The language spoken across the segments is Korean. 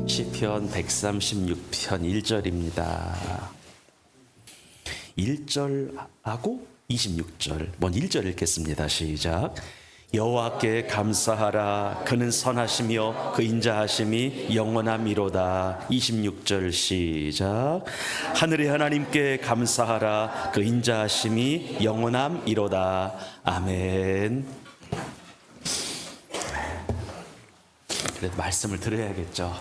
시편 136편 1절입니다. 1절하고 26절, 먼저 1절 읽겠습니다. 시작. 여호와께 감사하라. 그는 선하시며 그 인자하심이 영원함이로다. 26절 시작. 하늘의 하나님께 감사하라. 그 인자하심이 영원함이로다. 아멘. 그래도 말씀을 드려야겠죠.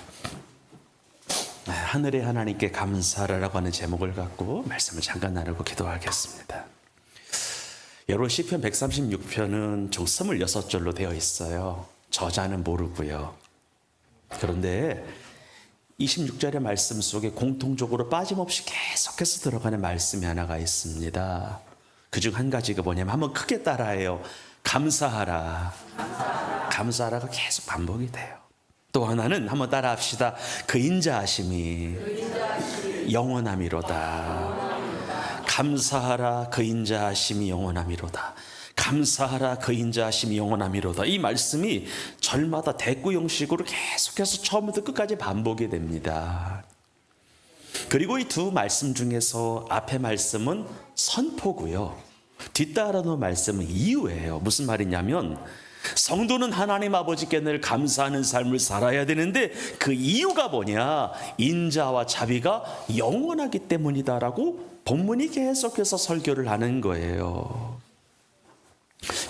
하늘의 하나님께 감사하라고 하는 제목을 갖고 말씀을 잠깐 나누고 기도하겠습니다. 여러분, 시편 136편은 총 26절로 되어 있어요. 저자는 모르고요. 그런데 26절의 말씀 속에 공통적으로 빠짐없이 계속해서 들어가는 말씀이 하나가 있습니다. 그중 한 가지가 뭐냐면 한번 크게 따라해요. 감사하라. 감사하라가 계속 반복이 돼요. 또 하나는 한번 따라합시다. 그 인자하심이 영원함이로다. 감사하라. 그 인자하심이 영원함이로다. 감사하라. 그 인자하심이 영원함이로다. 이 말씀이 절마다 대꾸 형식으로 계속해서 처음부터 끝까지 반복이 됩니다. 그리고 이 두 말씀 중에서 앞에 말씀은 선포고요, 뒤따라놓은 말씀은 이유예요. 무슨 말이냐면 성도는 하나님 아버지께 늘 감사하는 삶을 살아야 되는데 그 이유가 뭐냐? 인자와 자비가 영원하기 때문이다라고 본문이 계속해서 설교를 하는 거예요.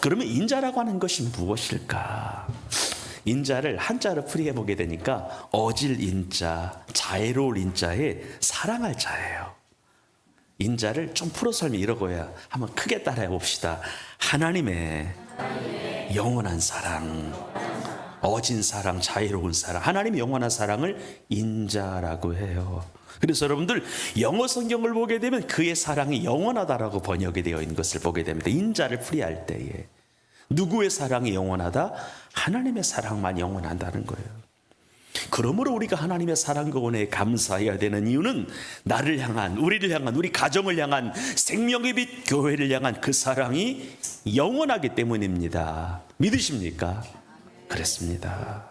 그러면 인자라고 하는 것이 무엇일까? 인자를 한자로 풀이해 보게 되니까 어질 인자, 자애로울 인자에 사랑할 자예요. 인자를 좀 풀어 설명 이러고야 한번 크게 따라해 봅시다. 하나님의 영원한 사랑, 어진 사랑, 자애로운 사랑, 하나님의 영원한 사랑을 인자라고 해요. 그래서 여러분들 영어 성경을 보게 되면 그의 사랑이 영원하다라고 번역이 되어 있는 것을 보게 됩니다. 인자를 풀이할 때에 누구의 사랑이 영원하다? 하나님의 사랑만 영원하다는 거예요. 그러므로 우리가 하나님의 사랑과 은혜에 감사해야 되는 이유는 나를 향한, 우리를 향한, 우리 가정을 향한, 생명의 빛 교회를 향한 그 사랑이 영원하기 때문입니다. 믿으십니까? 그렇습니다.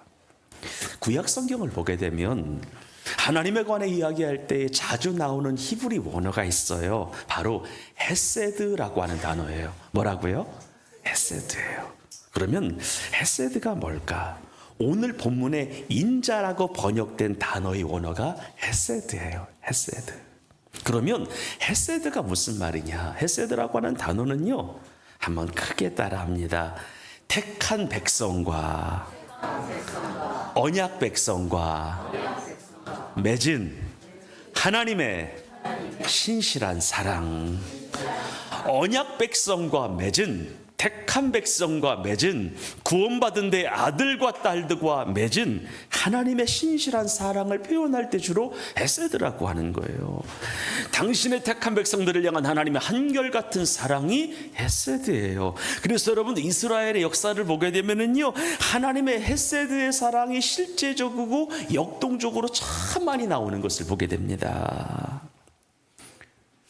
구약 성경을 보게 되면 하나님에 관해 이야기할 때 자주 나오는 히브리 원어가 있어요. 바로 헤세드라고 하는 단어예요. 뭐라고요? 헤세드예요. 그러면 헤세드가 뭘까? 오늘 본문에 인자라고 번역된 단어의 원어가 헤세드예요. 헤세드. 그러면 헤세드가 무슨 말이냐? 헤세드라고 하는 단어는요, 한번 크게 따라합니다. 택한 백성과 언약 백성과 맺은 하나님의 신실한 사랑. 언약 백성과 맺은, 택한 백성과 맺은, 구원받은 데 아들과 딸들과 맺은 하나님의 신실한 사랑을 표현할 때 주로 헤세드라고 하는 거예요. 당신의 택한 백성들을 향한 하나님의 한결같은 사랑이 헤세드예요. 그래서 여러분, 이스라엘의 역사를 보게 되면은요, 하나님의 헤세드의 사랑이 실제적이고 역동적으로 참 많이 나오는 것을 보게 됩니다.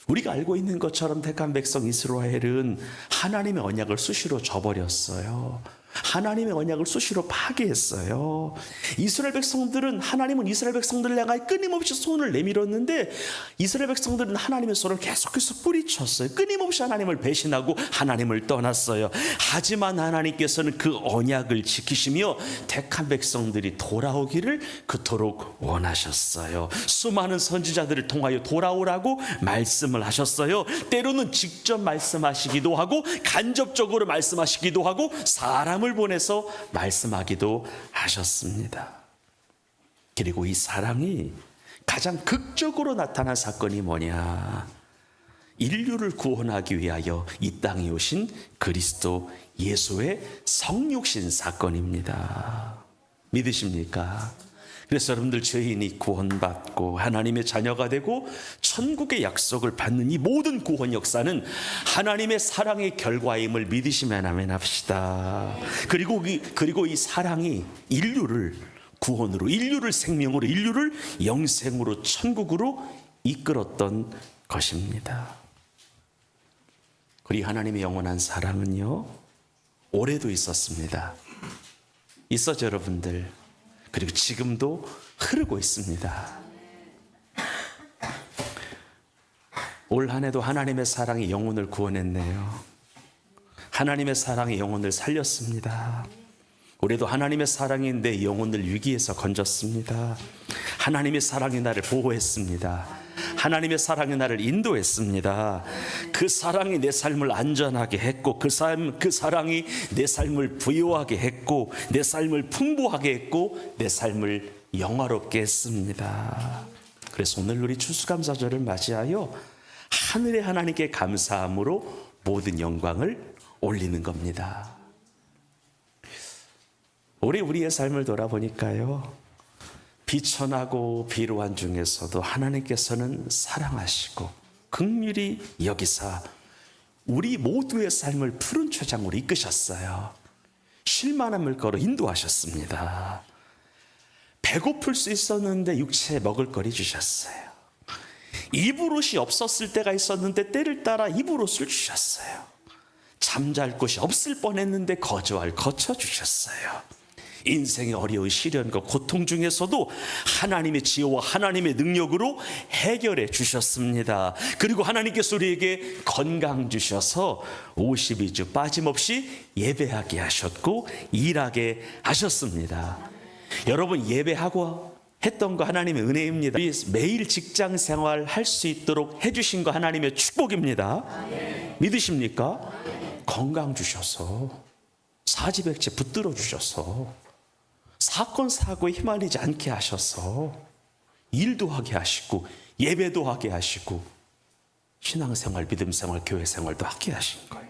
우리가 알고 있는 것처럼 택한 백성 이스라엘은 하나님의 언약을 수시로 저버렸어요. 하나님의 언약을 수시로 파괴했어요. 이스라엘 백성들은, 하나님은 이스라엘 백성들을 향하여 끊임없이 손을 내밀었는데 이스라엘 백성들은 하나님의 손을 계속해서 뿌리쳤어요. 끊임없이 하나님을 배신하고 하나님을 떠났어요. 하지만 하나님께서는 그 언약을 지키시며 택한 백성들이 돌아오기를 그토록 원하셨어요. 수많은 선지자들을 통하여 돌아오라고 말씀을 하셨어요. 때로는 직접 말씀하시기도 하고 간접적으로 말씀하시기도 하고 사람을 보내서 말씀하기도 하셨습니다. 그리고 이 사랑이 가장 극적으로 나타난 사건이 뭐냐? 인류를 구원하기 위하여 이 땅에 오신 그리스도 예수의 성육신 사건입니다. 믿으십니까? 그래서 여러분들, 죄인이 구원받고 하나님의 자녀가 되고 천국의 약속을 받는 이 모든 구원 역사는 하나님의 사랑의 결과임을 믿으시면 아멘 합시다. 그리고 이 사랑이 인류를 구원으로, 인류를 생명으로, 인류를 영생으로, 천국으로 이끌었던 것입니다. 그리고 하나님의 영원한 사랑은요, 오래도 있었습니다. 있었죠, 여러분들? 그리고 지금도 흐르고 있습니다. 올 한 해도 하나님의 사랑이 영혼을 구원했네요. 하나님의 사랑이 영혼을 살렸습니다. 올해도 하나님의 사랑이 내 영혼을 위기에서 건졌습니다. 하나님의 사랑이 나를 보호했습니다. 하나님의 사랑이 나를 인도했습니다. 그 사랑이 내 삶을 안전하게 했고 그 사랑이 내 삶을 부유하게 했고 내 삶을 풍부하게 했고 내 삶을 영화롭게 했습니다. 그래서 오늘 우리 추수감사절을 맞이하여 하늘의 하나님께 감사함으로 모든 영광을 올리는 겁니다. 올해 우리의 삶을 돌아보니까요, 비천하고 비루한 중에서도 하나님께서는 사랑하시고 긍휼히 여기사 우리 모두의 삶을 푸른 초장으로 이끄셨어요. 쉴만한 물가로 인도하셨습니다. 배고플 수 있었는데 육체에 먹을 거리 주셨어요. 입으롯이 없었을 때가 있었는데 때를 따라 입으롯을 주셨어요. 잠잘 곳이 없을 뻔했는데 거주할 거처 주셨어요. 인생의 어려운 시련과 고통 중에서도 하나님의 지혜와 하나님의 능력으로 해결해 주셨습니다. 그리고 하나님께서 우리에게 건강 주셔서 52주 빠짐없이 예배하게 하셨고 일하게 하셨습니다. 여러분, 예배하고 했던 거 하나님의 은혜입니다. 매일 직장 생활 할 수 있도록 해주신 거 하나님의 축복입니다. 믿으십니까? 건강 주셔서 사지백체 붙들어 주셔서 사건 사고에 휘말리지 않게 하셔서 일도 하게 하시고 예배도 하게 하시고 신앙생활, 믿음생활, 교회생활도 하게 하신 거예요.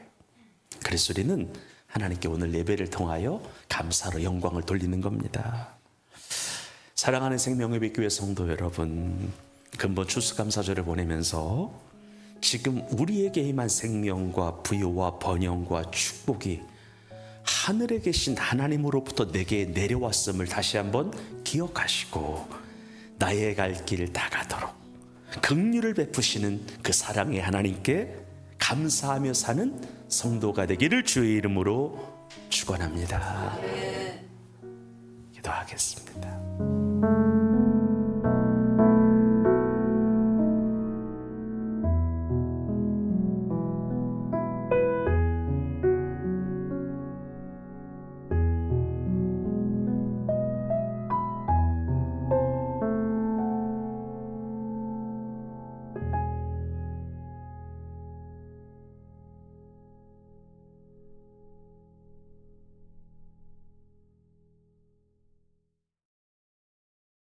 그래서 우리는 하나님께 오늘 예배를 통하여 감사로 영광을 돌리는 겁니다. 사랑하는 생명의 교회 성도 여러분, 근본 추수감사절을 보내면서 지금 우리에게 임한 생명과 부요와 번영과 축복이 하늘에 계신 하나님으로부터 내게 내려왔음을 다시 한번 기억하시고 나의 갈 길 다 가도록 긍휼을 베푸시는 그 사랑의 하나님께 감사하며 사는 성도가 되기를 주의 이름으로 축원합니다. 기도하겠습니다.